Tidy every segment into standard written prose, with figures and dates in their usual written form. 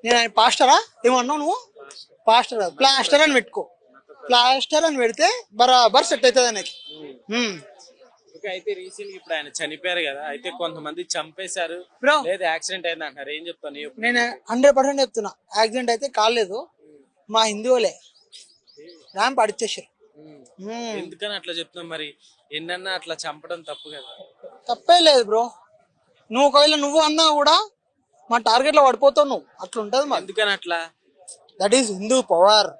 నేను ఆయన పాస్టరా ఏమన్నావు నువ్వు? పాస్టర్ కాదు, ప్లాస్టర్ అని పెట్టుకో. ప్లాస్టర్ అని పెడితే బరాబర్ సెట్ అవుతుంది ఆయనకి. అయితే రీసెంట్ ఇప్పుడు ఆయన చనిపోయారు కదా, అయితే కొంతమంది చంపేశారు బ్రో లేదా యాక్సిడెంట్ అయింది అంటారు, ఏం చెప్తాను? నేను 100% చెప్తున్నా, యాక్సిడెంట్ అయితే కాలేదు. మా హిందువులే ర్యాంప్ అడిచేసారు. ఎందుకని అట్లా చెప్తున్నాం మరి? ఎన్నన్నా అట్లా చంపడం తప్పు కదా? తప్పే లేదు బ్రో. నువ్వు ఒకవేళ నువ్వు అన్నా కూడా మా టార్గెట్ లో పడిపోతావు నువ్వు. అట్లా ఉంటది మరి. ఎందుకని అట్లా? That is Hindu power.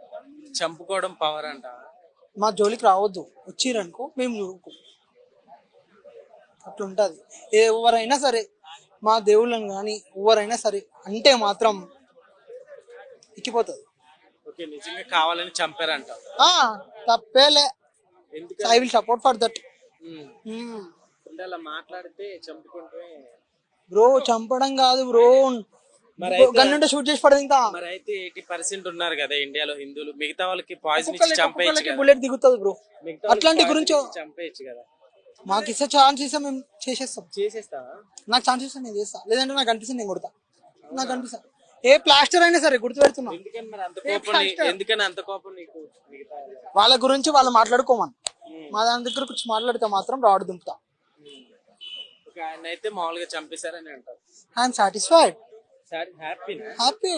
చంపుకోవడం పవర్ అంట. మా జోలికి రావద్దు, వచ్చిరనుకో మేము చూడుకో. అట్లా ఉంటది. ఎవరైనా సరే మా దేవుళ్ళని కానీ ఎవరైనా సరే అంటే మాత్రం ఎక్కిపోతుంది. ఓకే, నిజంగా కావాలని చంపారంట. తప్పేలే. ఎందుకు I will support for that. అంటే అలా మాట్లాడితే చంపుకుంటే బ్రో చంపడం కాదు బ్రో, గన్నుంటే షూట్ చేసి పడదు. ఇంకా మరి అయితే 80% ఉన్నారు కదా ఇండియాలో హిందువులు, మిగతా వాళ్ళకి పాయిజన్ ఇచ్చి చంపేయచ్చు కదా? బుల్లెట్ దిగుతుంది బ్రో. అట్లాంటి గురించి చంపేయచ్చు కదా? మాకు ఇస్తే ఛాన్స్ ఇస్తే మేము చేసేస్తాం. చేసేస్తావా? నాకు ఛాన్స్ ఇస్తే నేను చేస్తా, లేదంటే నాకు అనిపిస్తుంది నేను కొడతా. నాకు అనిపిస్తా ఏ ప్లాస్టర్ అయినా సరే గుర్తు పెడుతున్నా. ఎందుకని మరి అంత కోపం? ఎందుకని అంత కోపం నీకు? వాళ్ళ గురించి వాళ్ళు మాట్లాడుకోమని, మా దాని దగ్గర కూర్చొని మాట్లాడితే మాత్రం రాడు దింపుతా. ఆయన అయితే మామూలుగా చంపేశారని అంటారు. I'm satisfied, happy. హ్యాపీ.